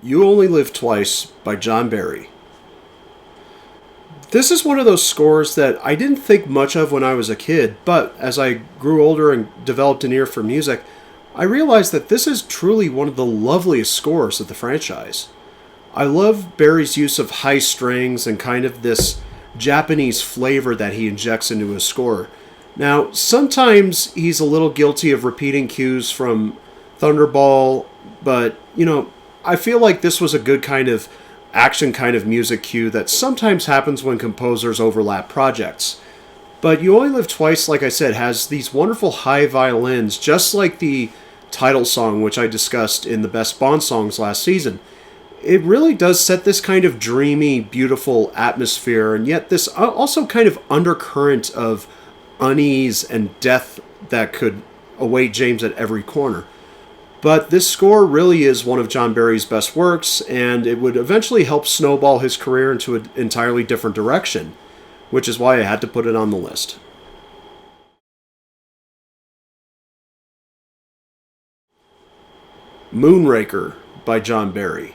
You Only Live Twice by John Barry. This is one of those scores that I didn't think much of when I was a kid, but as I grew older and developed an ear for music, I realized that this is truly one of the loveliest scores of the franchise. I love Barry's use of high strings and kind of this Japanese flavor that he injects into his score. Now, sometimes he's a little guilty of repeating cues from Thunderball, but, I feel like this was a good kind of action kind of music cue that sometimes happens when composers overlap projects. But You Only Live Twice, like I said, has these wonderful high violins, just like the title song, which I discussed in the Best Bond Songs last season. It really does set this kind of dreamy, beautiful atmosphere, and yet this also kind of undercurrent of unease and death that could await James at every corner. But this score really is one of John Barry's best works, and it would eventually help snowball his career into an entirely different direction, which is why I had to put it on the list. Moonraker by John Barry.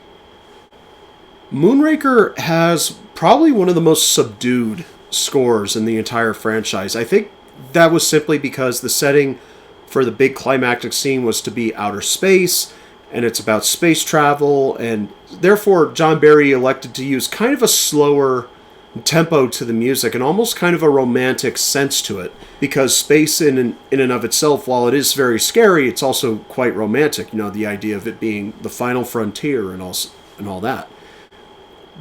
Moonraker has probably one of the most subdued scores in the entire franchise. I think that was simply because the setting for the big climactic scene was to be outer space, and it's about space travel, and therefore John Barry elected to use kind of a slower tempo to the music and almost kind of a romantic sense to it, because space in and of itself, while it is very scary, it's also quite romantic. The idea of it being the final frontier and all that.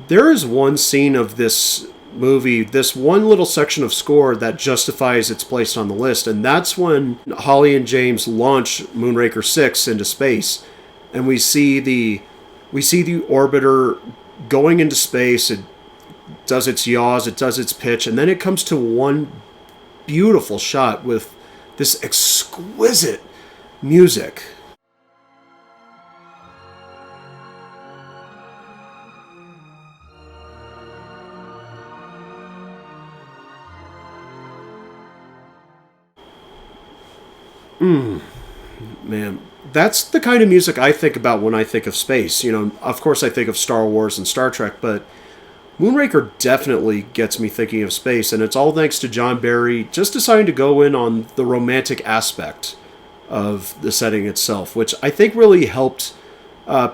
There is one scene of this movie, this one little section of score that justifies its place on the list, and that's when Holly and James launch Moonraker 6 into space, and we see the orbiter going into space. It does its yaws, it does its pitch, and then it comes to one beautiful shot with this exquisite music. Man, that's the kind of music I think about when I think of space. Of course I think of Star Wars and Star Trek, but Moonraker definitely gets me thinking of space, and it's all thanks to John Barry just deciding to go in on the romantic aspect of the setting itself, which I think really helped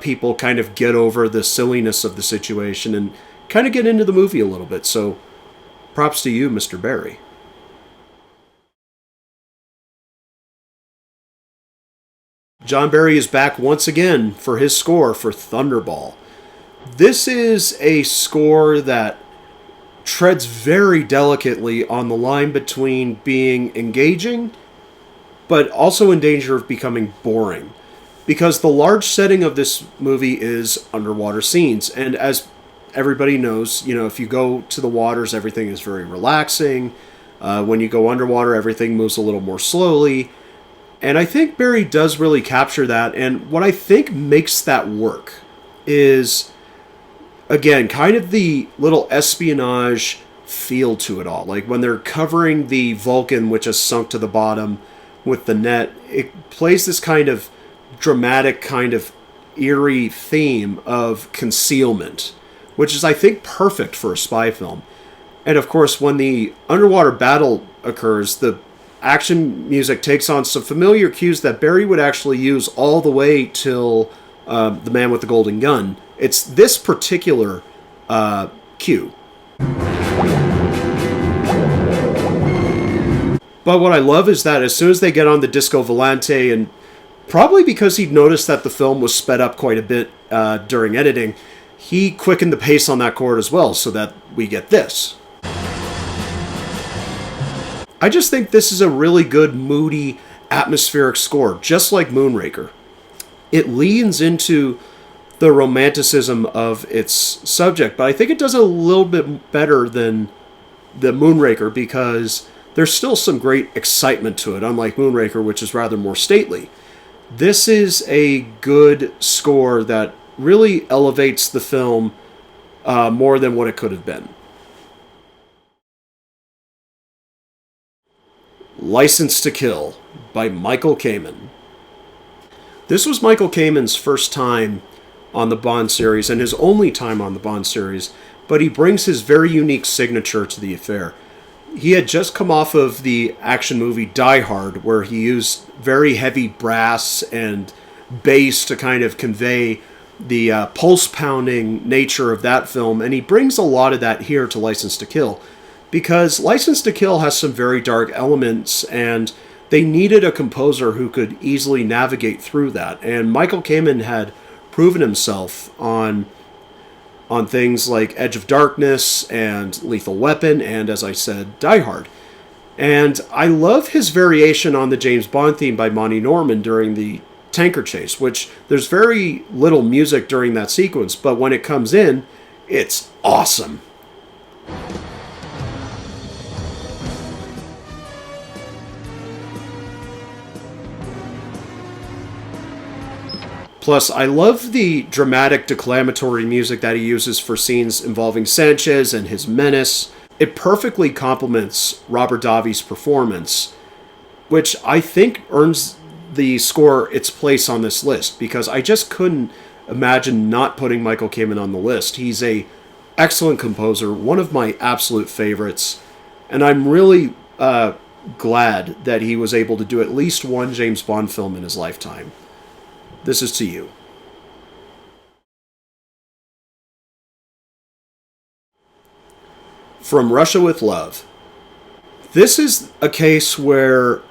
people kind of get over the silliness of the situation and kind of get into the movie a little bit. So props to you, Mr. Barry. John Barry is back once again for his score for Thunderball. This is a score that treads very delicately on the line between being engaging, but also in danger of becoming boring. Because the large setting of this movie is underwater scenes, and as everybody knows, if you go to the waters, everything is very relaxing. When you go underwater, everything moves a little more slowly. And I think Barry does really capture that, and what I think makes that work is, again, kind of the little espionage feel to it all. Like when they're covering the Vulcan, which has sunk to the bottom with the net, it plays this kind of dramatic, kind of eerie theme of concealment, which is, I think, perfect for a spy film. And of course, when the underwater battle occurs, the action music takes on some familiar cues that Barry would actually use all the way till The Man with the Golden Gun. It's this particular cue. But what I love is that as soon as they get on the Disco Volante, and probably because he'd noticed that the film was sped up quite a bit during editing, he quickened the pace on that chord as well, so that we get this. I just think this is a really good, moody, atmospheric score, just like Moonraker. It leans into the romanticism of its subject, but I think it does a little bit better than the Moonraker because there's still some great excitement to it, unlike Moonraker, which is rather more stately. This is a good score that really elevates the film more than what it could have been. License to Kill by Michael Kamen. This was Michael Kamen's first time on the Bond series and his only time on the Bond series, but he brings his very unique signature to the affair. He had just come off of the action movie Die Hard, where he used very heavy brass and bass to kind of convey the pulse-pounding nature of that film, and he brings a lot of that here to License to Kill, because License to Kill has some very dark elements, and they needed a composer who could easily navigate through that, and Michael Kamen had proven himself on things like Edge of Darkness and Lethal Weapon, and, as I said, Die Hard. And I love his variation on the James Bond theme by Monty Norman during the tanker chase, which there's very little music during that sequence, but when it comes in, it's awesome. Plus, I love the dramatic declamatory music that he uses for scenes involving Sanchez and his menace. It perfectly complements Robert Davi's performance, which I think earns the score its place on this list, because I just couldn't imagine not putting Michael Kamen on the list. He's a excellent composer, one of my absolute favorites, and I'm really glad that he was able to do at least one James Bond film in his lifetime. This is to you. From Russia with Love. This is a case where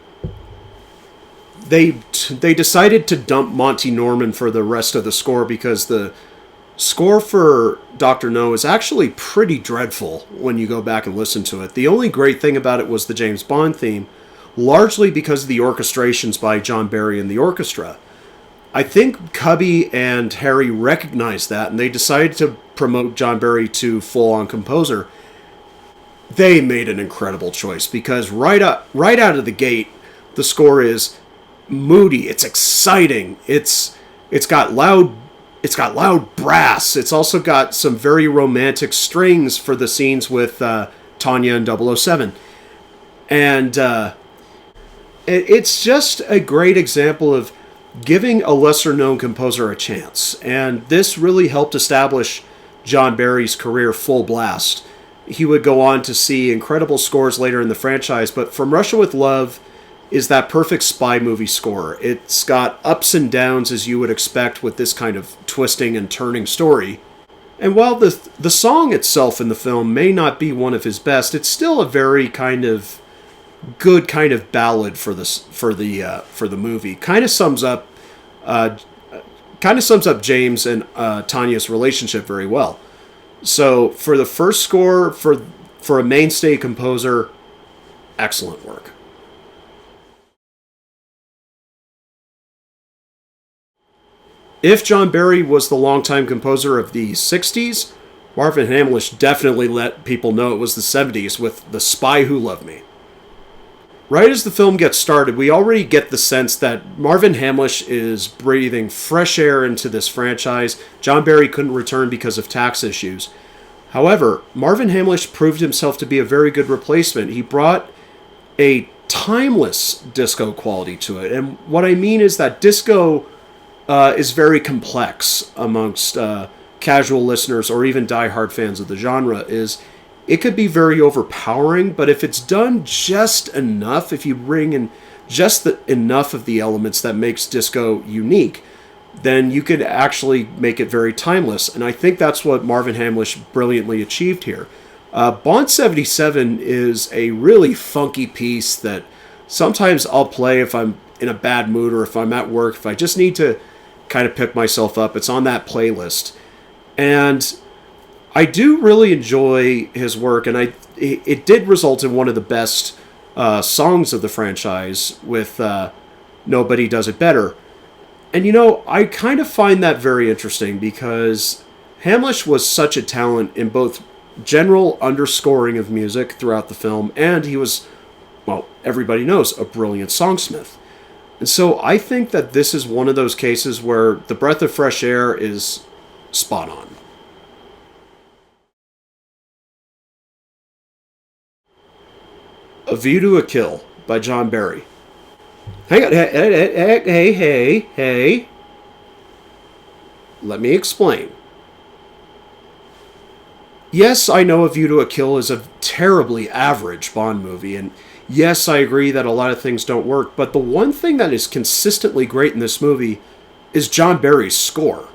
they decided to dump Monty Norman for the rest of the score, because the score for Dr. No is actually pretty dreadful when you go back and listen to it. The only great thing about it was the James Bond theme, largely because of the orchestrations by John Barry and the orchestra. I think Cubby and Harry recognized that, and they decided to promote John Barry to full-on composer. They made an incredible choice, because right out of the gate, the score is moody. It's exciting. It's got loud brass. It's also got some very romantic strings for the scenes with Tanya and 007, and it's just a great example of giving a lesser-known composer a chance, and this really helped establish John Barry's career full blast. He would go on to see incredible scores later in the franchise, but From Russia with Love is that perfect spy movie score. It's got ups and downs, as you would expect with this kind of twisting and turning story. And while the song itself in the film may not be one of his best, it's still a very kind of good kind of ballad for the movie. Kind of sums up James and Tanya's relationship very well. So for the first score for a mainstay composer, excellent work. If John Barry was the longtime composer of the 60s, Marvin Hamlish definitely let people know it was the 70s with The Spy Who Loved Me. Right as the film gets started, we already get the sense that Marvin Hamlish is breathing fresh air into this franchise. John Barry couldn't return because of tax issues. However, Marvin Hamlish proved himself to be a very good replacement. He brought a timeless disco quality to it. And what I mean is that disco is very complex amongst casual listeners or even diehard fans of the genre. It could be very overpowering, but if it's done just enough, if you bring in just enough of the elements that makes disco unique, then you could actually make it very timeless. And I think that's what Marvin Hamlish brilliantly achieved here. Bond 77 is a really funky piece that sometimes I'll play if I'm in a bad mood or if I'm at work, if I just need to kind of pick myself up. It's on that playlist. And I do really enjoy his work, and it did result in one of the best songs of the franchise with Nobody Does It Better. And, I kind of find that very interesting because Hamlish was such a talent in both general underscoring of music throughout the film, and he was, well, everybody knows, a brilliant songsmith. And so I think that this is one of those cases where the breath of fresh air is spot on. A View to a Kill by John Barry. Hang on, hey. Let me explain. Yes, I know A View to a Kill is a terribly average Bond movie, and yes, I agree that a lot of things don't work, but the one thing that is consistently great in this movie is John Barry's score.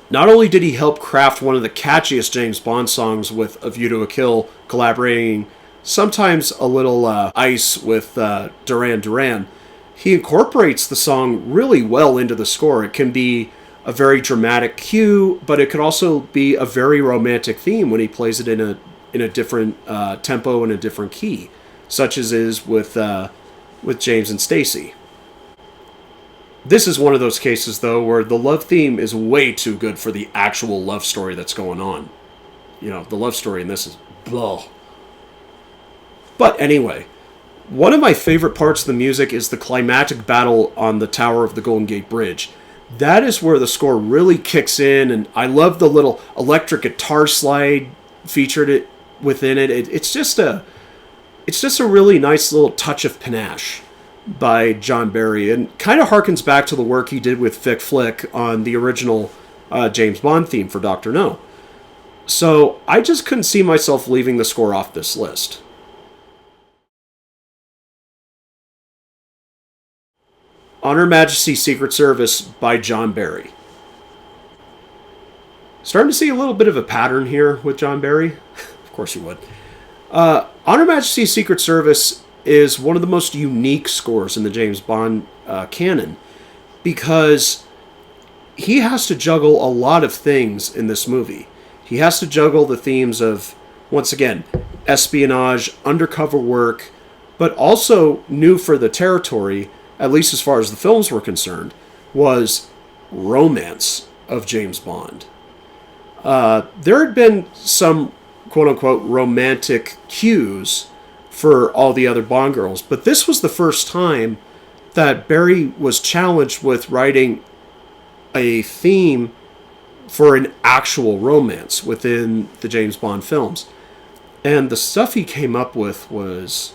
Not only did he help craft one of the catchiest James Bond songs with A View to a Kill, collaborating sometimes a little ice with Duran Duran, he incorporates the song really well into the score. It can be a very dramatic cue, but it could also be a very romantic theme when he plays it in a different tempo and a different key, such as is with James and Stacy. This is one of those cases, though, where the love theme is way too good for the actual love story that's going on. You know, the love story in this is blah. But anyway, one of my favorite parts of the music is the climactic battle on the Tower of the Golden Gate Bridge. That is where the score really kicks in, and I love the little electric guitar slide featured within it. It's just a really nice little touch of panache by John Barry, and kind of harkens back to the work he did with Vic Flick on the original James Bond theme for Dr. No. So I just couldn't see myself leaving the score off this list. On Her Majesty's Secret Service by John Barry. Starting to see a little bit of a pattern here with John Barry. Of course you would. On Her Majesty's Secret Service is one of the most unique scores in the James Bond canon, because he has to juggle a lot of things in this movie. He has to juggle the themes of, once again, espionage, undercover work, but also new for the territory, at least as far as the films were concerned, was romance of James Bond. There had been some quote-unquote romantic cues for all the other Bond girls, but this was the first time that Barry was challenged with writing a theme for an actual romance within the James Bond films. And the stuff he came up with was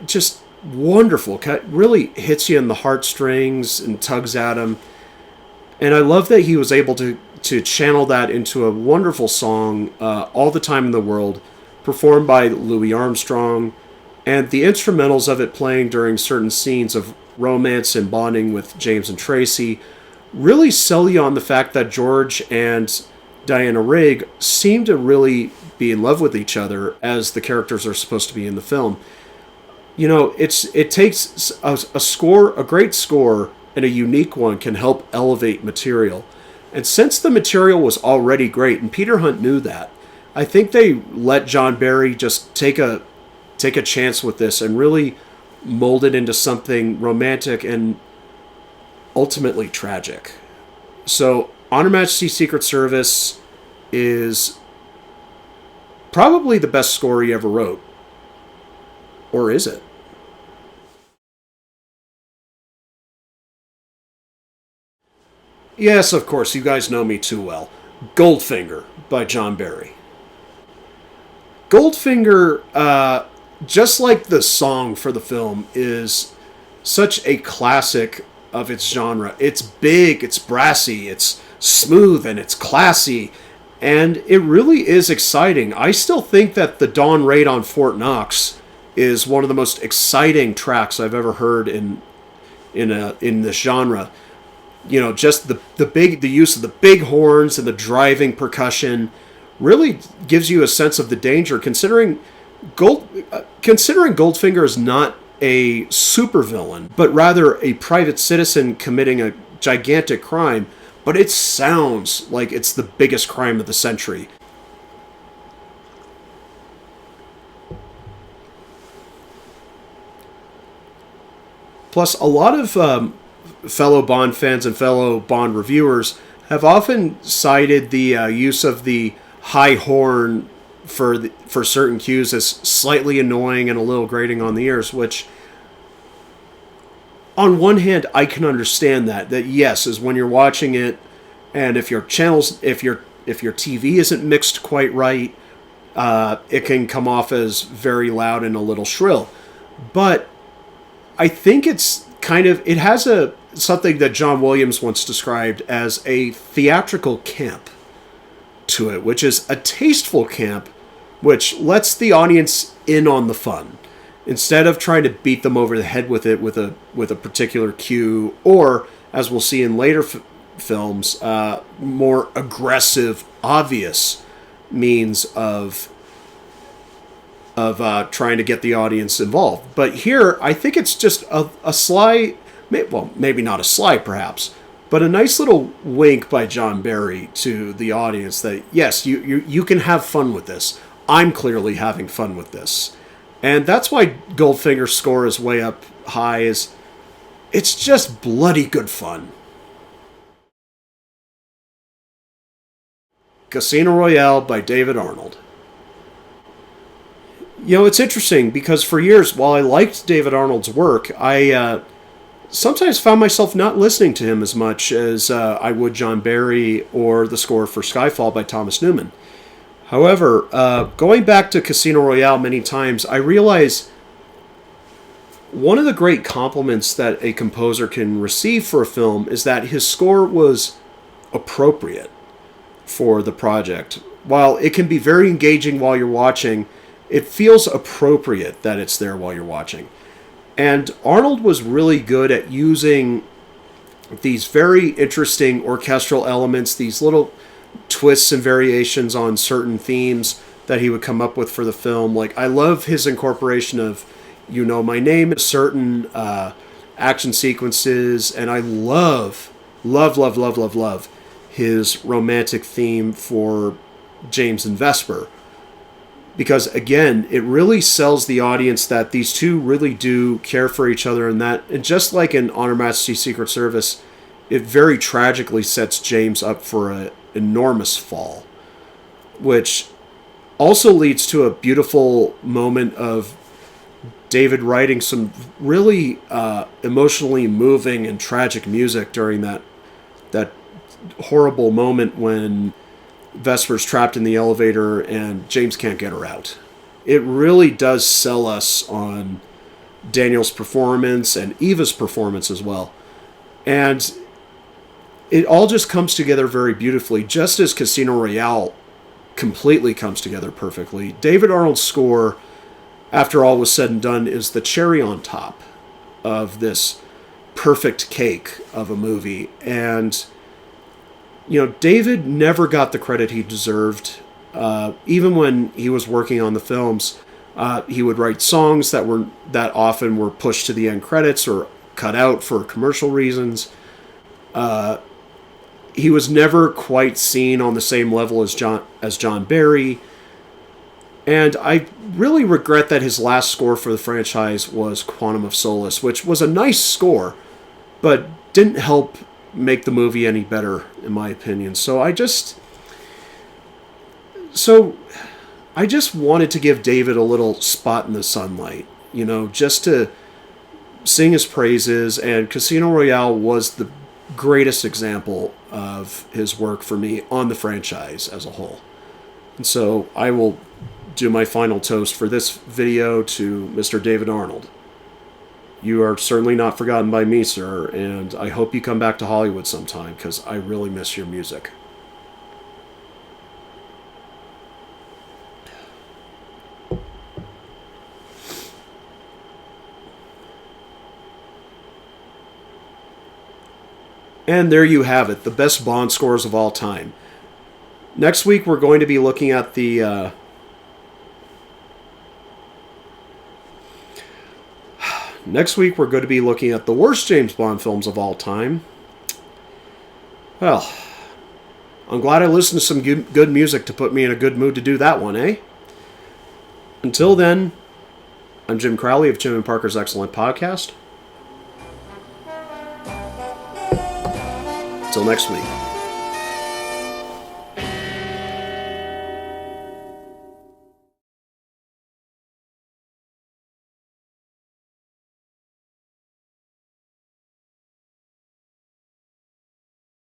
just wonderful. It really hits you in the heartstrings and tugs at him. And I love that he was able to channel that into a wonderful song, All the Time in the World, performed by Louis Armstrong, and the instrumentals of it playing during certain scenes of romance and bonding with James and Tracy really sell you on the fact that George and Diana Rigg seem to really be in love with each other, as the characters are supposed to be in the film. You know, it takes a great score, and a unique one can help elevate material. And since the material was already great, and Peter Hunt knew that, I think they let John Barry just take a chance with this and really mold it into something romantic and ultimately tragic. So, On Her Majesty's Secret Service is probably the best score he ever wrote. Or is it? Yes, of course, you guys know me too well. Goldfinger by John Barry. Goldfinger, just like the song for the film, is such a classic of its genre. It's big, it's brassy, it's smooth, and it's classy, and it really is exciting. I still think that the Dawn Raid on Fort Knox is one of the most exciting tracks I've ever heard in this genre. You know, just the use of the big horns and the driving percussion really gives you a sense of the danger, considering Goldfinger is not a supervillain, but rather a private citizen committing a gigantic crime, but it sounds like it's the biggest crime of the century. Plus, a lot of fellow Bond fans and fellow Bond reviewers have often cited the use of the high horn for certain cues as slightly annoying and a little grating on the ears, which, on one hand, I can understand that yes, is when you're watching it, and if your TV isn't mixed quite right, it can come off as very loud and a little shrill. But I think it's kind of, it has something that John Williams once described as a theatrical camp to it, which is a tasteful camp, which lets the audience in on the fun instead of trying to beat them over the head with it with a particular cue, or as we'll see in later films, more aggressive, obvious means of trying to get the audience involved. But here, I think it's just a sly, well, maybe not a sly perhaps, but a nice little wink by John Barry to the audience that, yes, you can have fun with this. I'm clearly having fun with this. And that's why Goldfinger's score is way up high. It's just bloody good fun. Casino Royale by David Arnold. You know, it's interesting because for years, while I liked David Arnold's work, I sometimes found myself not listening to him as much as I would John Barry or the score for Skyfall by Thomas Newman. However, going back to Casino Royale many times, I realize one of the great compliments that a composer can receive for a film is that his score was appropriate for the project. While it can be very engaging while you're watching, it feels appropriate that it's there while you're watching. And Arnold was really good at using these very interesting orchestral elements, these little twists and variations on certain themes that he would come up with for the film. Like, I love his incorporation of You Know My Name, certain action sequences, and I love his romantic theme for James and Vesper. Because, again, it really sells the audience that these two really do care for each other, and just like in On Her Majesty's Secret Service, it very tragically sets James up for an enormous fall, which also leads to a beautiful moment of David writing some really emotionally moving and tragic music during that horrible moment when Vesper's trapped in the elevator and James can't get her out. It really does sell us on Daniel's performance and Eva's performance as well. And it all just comes together very beautifully, just as Casino Royale completely comes together perfectly. David Arnold's score, after all was said and done, is the cherry on top of this perfect cake of a movie. And you know, David never got the credit he deserved. Even when he was working on the films, he would write songs that often were pushed to the end credits or cut out for commercial reasons. He was never quite seen on the same level as John Barry. And I really regret that his last score for the franchise was Quantum of Solace, which was a nice score, but didn't help make the movie any better, in my opinion. So I just wanted to give David a little spot in the sunlight, you know, just to sing his praises, and Casino Royale was the greatest example of his work for me on the franchise as a whole. And so I will do my final toast for this video to Mr. David Arnold. You are certainly not forgotten by me, sir, and I hope you come back to Hollywood sometime, because I really miss your music. And there you have it, the best Bond scores of all time. Next week we're going to be looking at the worst James Bond films of all time. Well, I'm glad I listened to some good music to put me in a good mood to do that one, eh? Until then, I'm Jim Crowley of Jim and Parker's Excellent Podcast. Till next week.